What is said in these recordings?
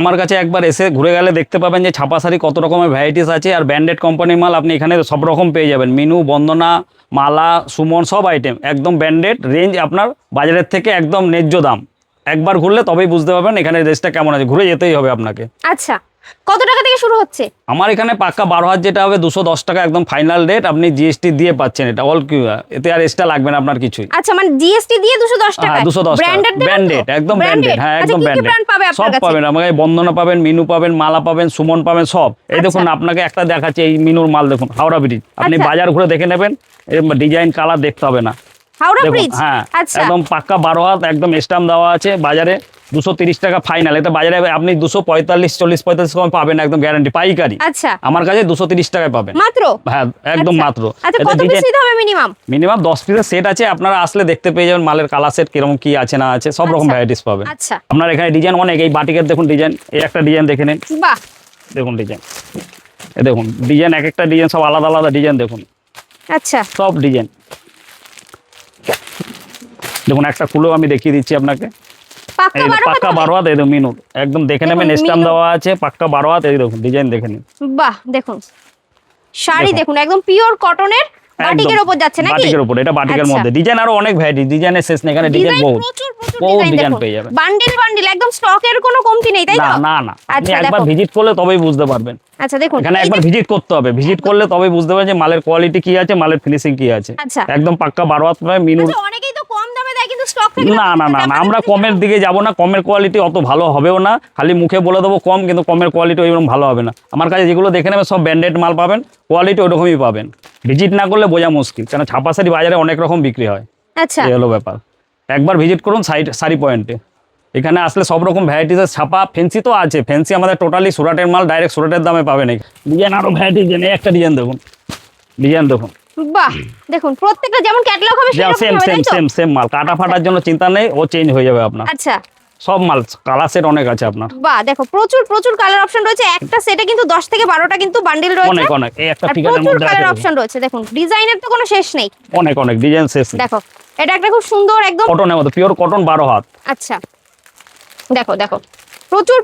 আমার কাছে একবার এসে ঘুরে গেলে দেখতে পাবেন যে ছাপা শাড়ি কত রকমের ভ্যারাইটিস আছে, আর ব্র্যান্ডেড কোম্পানির মাল আপনি এখানে সব রকম পেয়ে যাবেন। মিনু, বন্দনা, মালা, সুমন সব আইটেম একদম ব্র্যান্ডেড রেঞ্জ, আপনার বাজারের থেকে একদম ন্যায্য দাম। একবার ঘুরলে তবেই বুঝতে পারবেন এখানে রেঞ্জটা কেমন আছে, ঘুরে যেতেই হবে আপনাকে। আচ্ছা, কত টাকা থেকে শুরু হচ্ছে? আমার এখানে পাক্কা 12,000 যেটা হবে 210 টাকা একদম ফাইনাল রেট, আপনি জিএসটি দিয়ে পাচ্ছেন এটা অল কিউ, এতে আর এক্সট্রা লাগবে না আপনার কিছুই। আচ্ছা, মানে জিএসটি দিয়ে 210 টাকা? হ্যাঁ 210 টাকা ব্র্যান্ডেড, একদম ব্র্যান্ডেড। হ্যাঁ একদম ব্র্যান্ডেড, সব পাবেন আমাকে। বন্দনা পাবেন, মিনু পাবেন, মালা পাবেন, সুমন পাবেন, সব। এই দেখুন আপনাকে একটা দেখাচ্ছি, এই মিনুর মাল দেখুন, হাওড়া ব্রিজ। আপনি বাজার ঘুরে দেখে নেবেন, ডিজাইন কালার দেখতে হবে না। হাওড়া ব্রিজ, হ্যাঁ আচ্ছা, একদম পাক্কা 12 হাত একদম স্ট্যাম্প দেওয়া আছে। বাজারে 230 টাকা ফাইনাল, এটা বাজারে আপনি 245 কম পাবেন একদম গ্যারান্টি পাইকারি। আচ্ছা, আমার কাছে 230 টাকায় পাবেন মাত্র। হ্যাঁ একদম মাত্র। আচ্ছা, কত পিস নিতে হবে মিনিমাম? মিনিমাম 10 পিসের সেট আছে, আপনারা আসলে দেখতে পেয়ে যাবেন মালের কালার সেট কিরকম কি আছে না আছে, সব রকম ভ্যারাইটিস পাবেন। আচ্ছা, আপনার এখানে ডিজাইন অনেক, এই বাটিকের দেখুন ডিজাইন, এই একটা ডিজাইন দেখে নিন। বাহ, দেখুন ডিজাইন, এই দেখুন ডিজাইন, এক একটা ডিজাইন সব আলাদা আলাদা ডিজাইন দেখুন। আচ্ছা, সব ডিজাইন দেখুন, একটা খুলেও আমি দেখিয়ে দিচ্ছি আপনাকে। পাক্কা 12 পাক্কা 12 হাত, এই দেখুন মিনুর একদম দেখে নেবেন, স্ট্যাম্প দেওয়া আছে, পাক্কা 12 হাত। এই দেখুন ডিজাইন দেখে নিন। বাহ, দেখুন শাড়ি দেখুন, একদম পিওর কটনের বাটিকের উপর যাচ্ছে নাকি? বাটিকের উপর, এটা বাটিকের মধ্যে ডিজাইন আরো অনেক ভ্যারাইটি, ডিজাইনের শেষ নেই এখানে, ডিজাইন বহুত বহুত ডিজাইন পেয়ে যাবেন। বান্ডেল বান্ডেল একদম স্টকের কোনো কমতি নেই, তাই তো? না না, আপনি একবার ভিজিট করলে তবেই বুঝতে পারবেন। আচ্ছা দেখুন, এখানে একবার ভিজিট করতে হবে, ভিজিট করলে তবেই বুঝতে পারবেন যে মালের কোয়ালিটি কি আছে, মালের ফিনিশিং কি আছে। আচ্ছা, একদম পাক্কা 12 হাত প্রায় মিনু। আচ্ছা, অনেকেই তো কম দামে দেয় কিন্তু স্টক থাকে না না না, আমরা কমের দিকে যাব না, কমের কোয়ালিটি অত ভালো হবেও না, খালি মুখে বলে দেবো কম, কিন্তু কমের কোয়ালিটি ওইরকম ভালো হবে না। আমার কাছে যেগুলো দেখে নেবে সব ব্র্যান্ডেড মাল পাবেন, কোয়ালিটি ওইরকমই পাবেন। ভিজিট না করলে বোঝা মুশকিল, কারণ ছাপা শাড়ি বাজারে অনেক রকম বিক্রি হয়। আচ্ছা, এই হলো ব্যাপার। একবার ভিজিট করুন শাড়ি পয়েন্টে, এখানে আসলে সব রকম ভ্যারাইটিসের ছাপা, ফ্যান্সি তো আছে, ফ্যান্সি আমাদের টোটালি সুরাটের মাল, ডাইরেক্ট সুরাটের দামে পাবেন। ডিজাইন আরো ভ্যারাইটিস, একটা ডিজাইন দেখুন, ডিজাইন দেখুন। বাহ, দেখুন প্রত্যেকটা যেমন ক্যাটালগ হবে সেম মাল, কাটা ফাটার জন্য চিন্তা নেই, ও চেঞ্জ হয়ে যাবে আপনার। আচ্ছা, সব মাল কালার সেট অনেক আছে আপনার। বাহ, দেখো প্রচুর কালার অপশন রয়েছে, একটা সেটে কিন্তু 10 থেকে 12টা কিন্তু বান্ডেল রয়েছে, অনেক এই একটা ফিগারের প্রচুর মধ্যে কালার অপশন রয়েছে। দেখুন ডিজাইনের তো কোনো শেষ নেই, অনেক ডিজাইন শেষ নেই। দেখো এটা একটা খুব সুন্দর একদম কটনের মধ্যে, পিওর কটন 12 হাত। আচ্ছা, দেখো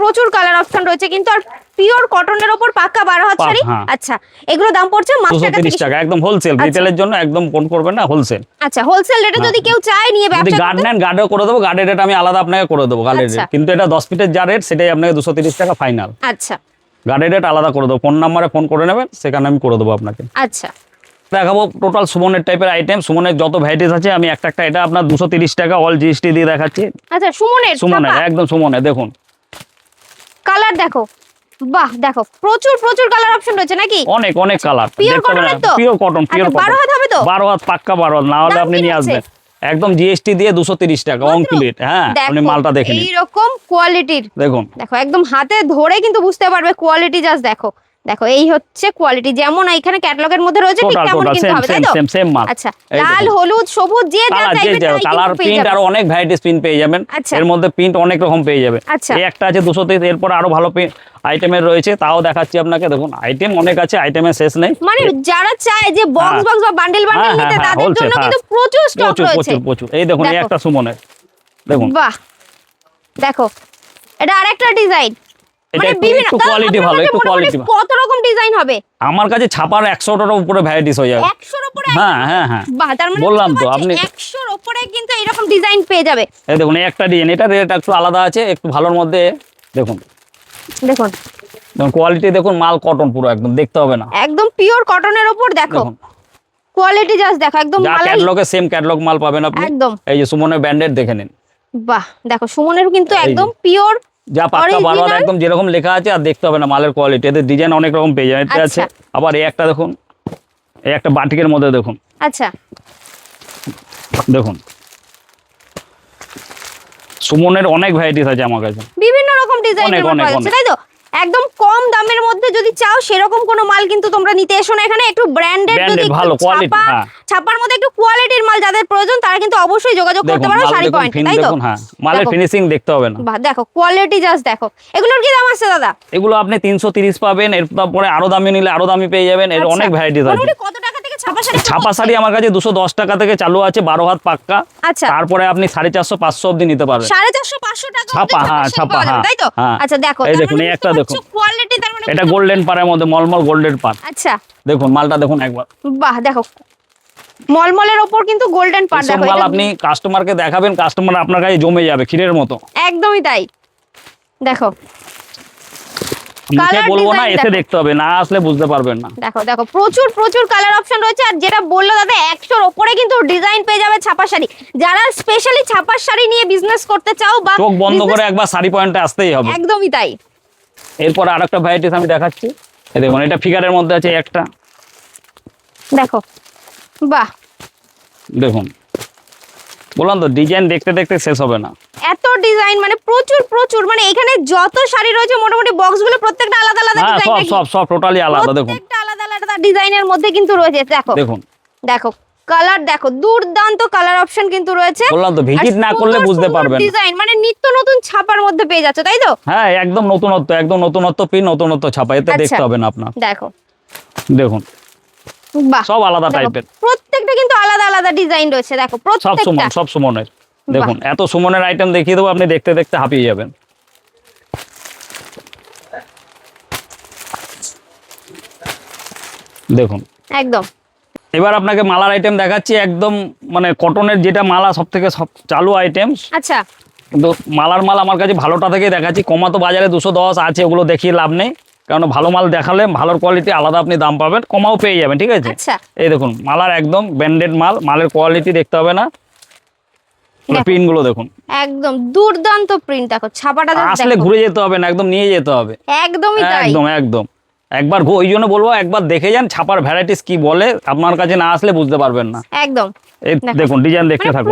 প্রচুর কালার অপশন রয়েছে কিন্তু, আর পিওর কটনের উপর পাক্কা 12 হাত শাড়ি। আচ্ছা, এগুলো দাম পড়ছে মাত্র 230 টাকা একদম হোলসেল, রিটেলের জন্য একদম কোন করবেন না, হোলসেল। আচ্ছা, হোলসেল রেটে যদি কেউ চায় নিয়ে ব্যবসা করতে, গার্ড নেন গার্ডও করে দেবো, গার্ডের রেট আমি আলাদা আপনাকে করে দেবো, গার্ডের রেট, কিন্তু এটা 10 ফিটের যা রেট সেটাই আপনাকে 230 টাকা ফাইনাল। আচ্ছা, গার্ডের রেট আলাদা করে দেবো, ফোন নাম্বারে ফোন করে নেবেন, সেখানে আমি করে দেবো আপনাকে। আচ্ছা, দেখাবো টোটাল সুমনের টাইপের আইটেম, সুমনের যত ভ্যারাইটিস আছে, আমি একটা এটা আপনার 230 টাকা অল জিএসটি দিয়ে দেখাচ্ছি। আচ্ছা, সুমনের একদম সুমনের দেখুন কালার দেখো, বাহ, দেখো প্রচুর কালার অপশন রয়েছে নাকি? অনেক কালার, পিওর কটনের তো? পিওর কটন, 12 হাত হবে তো? 12 হাত পাক্কা 12 হাত, না হলে আপনি নিয়ে আসবেন একদম জিএসটি দিয়ে 230 টাকা অন প্লেট। হ্যাঁ আপনি মালটা দেখে নিন, এইরকম কোয়ালিটির দেখো একদম হাতে ধরে কিন্তু বুঝতে পারবে কোয়ালিটি, জাস্ট দেখো এই হচ্ছে কোয়ালিটি, যেমন এখানে ক্যাটালগের মধ্যে রয়েছে ঠিক তেমন কিন্তু হবে, তাই তো? সেম মাল। আচ্ছা, লাল হলুদ সবুজ যে যা চাইবে কালার প্রিন্ট আর অনেক ভ্যারাইটিস প্রিন্ট পেয়ে যাবেন, এর মধ্যে প্রিন্ট অনেক রকম পেয়ে যাবেন। এই একটা আছে 230, এরপর আরো ভালো আইটেমের রয়েছে, তাও দেখাচ্ছি আপনাকে। দেখুন আইটেম অনেক আছে, আইটেমের শেষ নেই, মানে যারা চায় যে বক্স বা বান্ডেল নিতে তাদের জন্য কিন্তু প্রচুর স্টক রয়েছে। প্রচুর এই দেখুন, এই একটা সুমনের দেখুন, বাহ, দেখো এটা আরেকটা ডিজাইন, এটা একটু কোয়ালিটি ভালো, একটু কোয়ালিটি ভালো। কত রকম ডিজাইন হবে আমার কাছে ছাপার 100টার উপরে ভ্যারাইটিস হয়ে যাবে। 100 এর উপরে? হ্যাঁ বাহ, তার মানে বললাম তো আপনি 100 এর উপরে কিন্তু এরকম ডিজাইন পেয়ে যাবে। এই দেখুন, এই একটা ডিজাইন, এটা রেট একটু আলাদা আছে, একটু ভালোর মধ্যে। দেখুন কোয়ালিটি দেখুন, মাল কটন পুরো একদম, দেখতে হবে না, একদম পিওর কটনের উপর। দেখো কোয়ালিটি জাস্ট দেখো, একদম যা ক্যাটালগে সেম ক্যাটালগ মাল পাবেন আপনি একদম। এই যে সুমনের ব্র্যান্ডেড দেখে নিন। বাহ, দেখো সুমনের কিন্তু একদম পিওর, যা পাক্কা 12 হাত একদম যেরকম লেখা আছে, আর দেখতে হবে না মালের কোয়ালিটি, এদের ডিজাইন অনেক রকম পেয়ে যাবেন। এটা আছে আবার এই একটা দেখুন, এই একটা বাটিকের মধ্যে দেখুন। আচ্ছা, দেখুন সুমনের অনেক ভ্যারাইটিস আছে আমার কাছে, বিভিন্ন রকম ডিজাইনের মাল আছে, তাই তো? একদম কম দামের মধ্যে যদি চাও সেরকম কোনো মাল কিন্তু তোমরা নিতে এসো না এখানে, একটু ব্র্যান্ডেড যদি ভালো কোয়ালিটি, ছাপার মধ্যে একটু কোয়ালিটির মাল যাদের প্রয়োজন তারা কিন্তু অবশ্যই যোগাযোগ করতে পারো শাড়ি পয়েন্ট, তাই তো? হ্যাঁ, মালের ফিনিশিং দেখতে হবে না। বাহ, দেখো কোয়ালিটি জাস্ট দেখো। এগুলোর কি দাম আছে দাদা? এগুলো আপনি 330 পাবেন, এরপরে আরো দামি নিলে আরো দামি পেয়ে যাবেন, এর অনেক ভ্যারাইটিস আছে। কত টাকা থেকে ছাপা শাড়ি আমার কাছে 210 টাকা থেকে চালু আছে, 12 হাত পাক্কা। আচ্ছা, তারপরে আপনি 450 500 অবধি নিতে পারবেন। 450-500 টাকা ছাপা, হ্যাঁ ছাপা, হ্যাঁ তাই তো? হ্যাঁ। আচ্ছা দেখো, এই দেখুন এই একটা দেখুন, কোয়ালিটি তার মানে এটা গোল্ডেন পাড়ের মধ্যে মলমল গোল্ডেন পাড়। আচ্ছা দেখুন মালটা দেখুন একবার, বাহ দেখো মলমলের ওপর কিন্তু গোল্ডেন পাড় এসব দেখো, মাল এটা আপনি কাস্টমারকে দেখাবেন, কাস্টমার আপনার কাছে জমে যাবে ক্ষীরের মতো। একদমই তাই। দেখো মুখে Colour বলবো না, design এসে দেখো। দেখতে হবে, না আসলে বুঝতে পারবেন না। দেখো দেখো প্রচুর কালার অপশন রয়েছে। আর যেটা বললো দাদা 100-র ওপরে কিন্তু ডিজাইন পেয়ে যাবে ছাপা শাড়ি। যারা স্পেশালি ছাপা শাড়ি নিয়ে বিজনেস করতে চাও বা চোখ বন্ধ করে একবার শাড়ি পয়েন্টে আসতেই হবে। একদমই তাই। এরপর আরেকটা ভ্যারাইটিস আমি দেখাচ্ছি, এই দেখুন এটা ফিগারের মধ্যে আছে একটা, দেখো বাহ দেখুন বললাম তো ডিজাইন দেখতে দেখতে শেষ হবে না। এত ডিজাইন মানে প্রচুর মানে এখানে যত শাড়ি রয়েছে মোটামুটি বক্সগুলো প্রত্যেকটা আলাদা আলাদা হ্যাঁ ডিজাইন, সব টোটালি আলাদা। দেখুন প্রত্যেকটা আলাদা আলাদা ডিজাইনের মধ্যে কিন্তু রয়েছে। দেখো দেখুন দেখো কালার দেখো, দুর্দান্ত কালার অপশন কিন্তু রয়েছে। বললাম তো ভিজিট না করলে বুঝতে পারবেন না। ডিজাইন মানে নিত্য নতুন ছাপার মধ্যে পেয়ে যাচ্ছে, তাই তো? হ্যাঁ একদম নতুনত্ব পিন, নতুনত্ব ছাপা, এতে আচ্ছা। দেখতে হবে না আপনার। দেখো দেখুন বাহ সব আলাদা দেখো, টাইপের, প্রত্যেকটা কিন্তু আলাদা আলাদা ডিজাইন রয়েছে। দেখো প্রত্যেকটা সব সুমনের। দেখুন এত সুমনের আইটেম দেখিয়ে দেবো, আপনি দেখতে দেখতে হাঁপিয়ে যাবেন। দেখুন একদম এবার আপনাকে মালার আইটেম দেখাচ্ছি, একদম মানে কটনের যেটা মালা সব থেকে সব চালু আইটেম। আচ্ছা কিন্তু মালার মাল আমার কাছে ভালোটা থেকে দেখাচ্ছি, কমা তো বাজারে 210 আছে, ওগুলো দেখিয়ে লাভ নেই, কারণ ভালো মাল দেখালে ভালোর কোয়ালিটি আলাদা আপনি দাম পাবেন, কমাও পেয়ে যাবেন, ঠিক আছে? আচ্ছা এই দেখুন মালার একদম ব্র্যান্ডেড মাল, মালের কোয়ালিটি দেখতে হবে না, প্রিন্ট গুলো দেখুন একদম দুর্দান্ত প্রিন্ট। দেখো ছাপাটা just আসলে দেখো। ঘুরে যেতে হবে না, একদম নিয়ে যেতে হবে। একদমই তাই। একদম একবার ওই জন্য বলবো একবার দেখে যান ছাপার ভ্যারাইটিস কি বলে, আপনার কাছে না আসলে বুঝতে পারবেন না। একদম এই দেখো। দেখুন ডিজাইন দেখতে মানে থাকুন,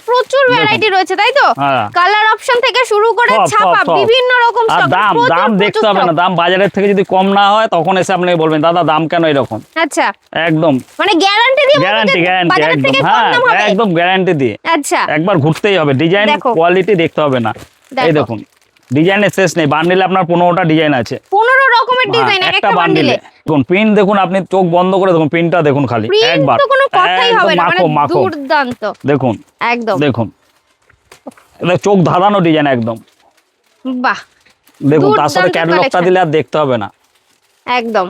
প্রচুর ভ্যারাইটি রয়েছে, তাই তো? হ্যাঁ। কালার অপশন থেকে শুরু করে সব, ছাপা সব। বিভিন্ন রকম আর stock, দাম প্রচুর দেখতে হবে না, stock। দাম বাজারের থেকে যদি কম না হয় তখন এসে আপনি বলবেন দাদা দাম কেন এরকম। আচ্ছা একদম মানে গ্যারান্টি দিয়ে গ্যারান্টি বাজারের একদম, থেকে কম হ্যাঁ দাম হবে? একদম গ্যারান্টি দিয়ে। আচ্ছা একবার ঘুরতেই হবে, ডিজাইন দেখো। কোয়ালিটি দেখতে হবে না। এই দেখো। দেখুন ডিজাইনের শেষ নেই, বান্ডিলে আপনার 15টা ডিজাইন আছে, 15 রকমের ডিজাইন হ্যাঁ, এক একটা বান্ডিলে। দেখুন প্রিন্ট দেখুন, আপনি চোখ বন্ধ করে দেখুন প্রিন্টটা দেখুন, খালি প্রিন্ট একবার তো কোনো কথাই হবে না, মানে মাখো দুর্দান্ত দেখুন, একদম। দেখুন এটা চোখ ধাঁধানো ডিজাইন একদম। বাহ দেখুন তার সাথে দুর্দান্ত ক্যাটালগটা collection। দিলে আর দেখতে হবে না। একদম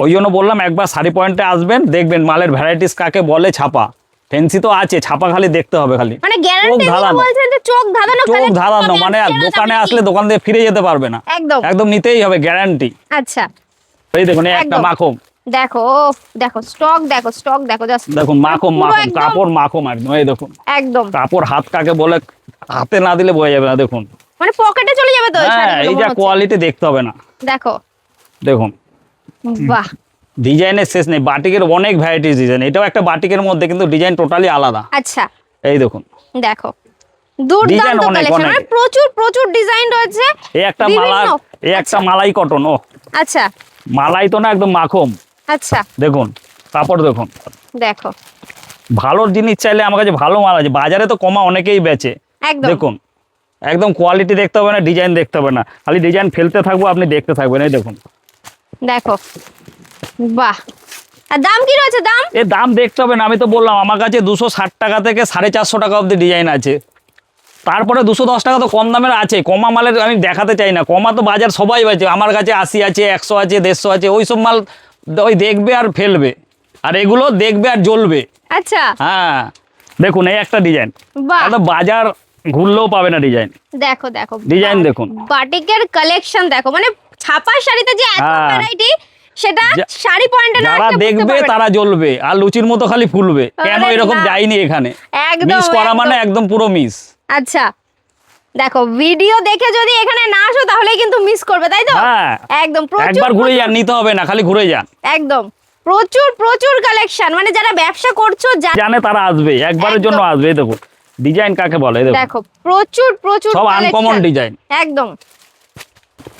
ওই জন্য বললাম একবার শাড়ি পয়েন্টে আসবেন, দেখবেন মালের ভ্যারাইটিস কাকে বলে। ছাপা ফেন্সি তো আছে, ছাপা খালি দেখতে হবে, খালি মানে গ্যারান্টি দিয়ে ধাঁধানো। বলছেন যে চোখ ধাঁধানো চোখ collection ধাঁধানো, পাবে, মানে আর আর চেনা দোকানে যাবে আসলে কি? দোকান থেকে ফিরে যেতে পারবে না, একদম একদম নিতেই হবে গ্যারান্টি। আচ্ছা এই দেখুন এই একটা একদম। মাখম, দেখো দেখো স্টক দেখো জাস্ট দেখুন মাখম পুরো মাখম একদম- কাপড় মাখম একদম। এই দেখুন একদম কাপড় হাত কাকে বলে, হাতে না দিলে বোঝা যাবে না। দেখুন মানে পকেটে চলে যাবে তো এই হ্যাঁ শাড়িগুলো এই মনে যা হচ্ছে। কোয়ালিটি দেখতে হবে না। দেখো দেখুন বাহ ডিজাইনের শেষ নেই, বাটিকের অনেক ভ্যারাইটিস ডিজাইন, এটাও একটা বাটিকের মধ্যে কিন্তু ডিজাইন টোটালি আলাদা। আচ্ছা এই দেখুন দেখো Design দুর্দান্ত অনেক, কালেকশন, অনেক। মানে প্রচুর ডিজাইন রয়েছে। এই একটা বিভিন্ন- মালা, এই একটা মালাই কটন, ও আচ্ছা মালাই তো না একদম মাখম। আচ্ছা দেখুন কাপড় দেখুন, দেখো ভালো জিনিস চাইলে আমার কাছে ভালো মাল আছে, বাজারে তো কমা অনেকেই বেচে। একদম দেখুন একদম কোয়ালিটি দেখতে হবে না, ডিজাইন দেখতে হবে না, খালি ডিজাইন ফেলতে থাকবো, আপনি দেখতে থাকবেন। এই দেখুন দেখো বাহ। আর দাম কি রয়েছে? দাম এর দাম দেখতে হবে না, আমি তো বললাম আমার কাছে 260 টাকা থেকে 450 টাকা অবধি ডিজাইন আছে, তারপরে 210 টাকা তো কম দামের আছে। কমা মালের আমি দেখাতে চাই না, কমা তো বাজার সবাই বাজে, আমার কাছে 80 আছে, 100 আছে, 150 আছে, ওই সব মাল ওই দেখবে আর ফেলবে, আর এগুলো দেখবে আর জ্বলবে। আচ্ছা হ্যাঁ দেখুন এই একটা ডিজাইন, বাহ এত বাজার ঘুরলেও পাবে না ডিজাইন। দেখো দেখো ডিজাইন দেখুন, বাটিকের কালেকশন দেখো, মানে ছাপার শাড়িতে যে এত হ্যাঁ। ভ্যারাইটি সেটা যা- শাড়ি পয়েন্টে না যারা আসলে বুঝতে দেখবে পারবে না। তারা জ্বলবে, আর লুচির মতো খালি ফুলবে। কেন আরে এরকম না। যায়নি এখানে, একদম মিস করা মানে একদম। একদম পুরো মিস। আচ্ছা দেখো ভিডিও দেখে যদি এখানে না আসো তাহলে কিন্তু মিস করবে, তাই তো? হ্যাঁ একদম একবার ঘুরে যান, নিতে হবে না, খালি ঘুরে যান। একদম প্রচুর কালেকশন, মানে যারা ব্যবসা করছো জানে তারা আসবে, একবারের একদম। জন্য আসবে। এই দেখুন ডিজাইন কাকে বলে, এই দেখুন দেখো প্রচুর সব collection। Uncommon design. একদম।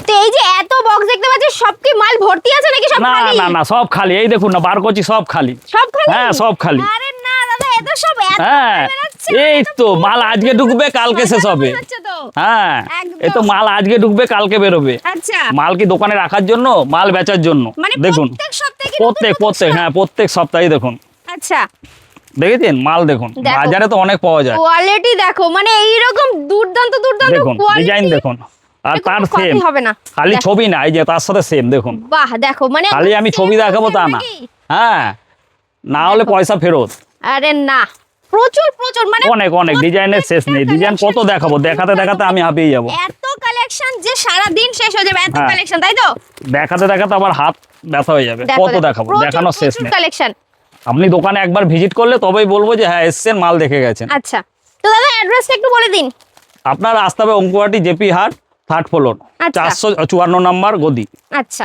তো এই যে এত বক্স দেখতে পাচ্ছি, সব কি মাল ভর্তি আছে নাকি সব না খালি? না না সব খালি, এই দেখুন না বার করছি সব খালি। সব খালি? হ্যাঁ সব খালি। আরে না দাদা, এত সব এত হ্যাঁ মাল বেরোচ্ছে, এই এটা তো পুরো মাল আজকে ঢুকবে কালকে শেষ হবে। মনে হচ্ছে তো। হ্যাঁ একদম। এই তো মাল আজকে ঢুকবে কালকে বেরোবে। আচ্ছা মাল কি দোকানে রাখার জন্য, মাল বেচার জন্য। মানে দেখুন প্রত্যেক সপ্তাহে প্রত্যেক হ্যাঁ প্রত্যেক সপ্তাহে দেখুন, আচ্ছা দেখেছেন মাল দেখুন, দেখো। বাজারে তো অনেক পাওয়া যায়। কোয়ালিটি দেখো, মানে এইরকম দুর্দান্ত দেখুন কোয়ালিটি, ডিজাইন দেখুন, আর তার সেম হবে না। খালি ছবি না, এই যে তার সাথে সেম দেখুন। বাহ দেখো, মানে খালি আমি ছবি দেখাবো তা না, হ্যাঁ, না হলে পয়সা ফেরত। আরে না, প্রচুর মানে অনেক ডিজাইনের শেষ নেই, ডিজাইন কত দেখাবো, দেখাতে দেখাতে আমি হাঁপিয়ে যাবো। এত কালেকশন যে সারা দিন শেষ হয়ে যাবে, এত হ্যাঁ। কালেকশন, তাই তো? দেখাতে দেখাতে আবার হাত ব্যথা হয়ে যাবে, কত দেখাবো, দেখানোর শেষ নেই। কালেকশন। আপনি দোকানে একবার ভিজিট করলে তবেই বলবো যে হ্যাঁ এসছেন, মাল দেখে গেছেন। আচ্ছা, তো দাদা অ্যাড্রেসটা একটু বলে দিন। আপনার আসতে হবে অঙ্কুয়াটি জেপি হাট, 3rd ফ্লোর, আচ্ছা। 454 নম্বর গদি। আচ্ছা,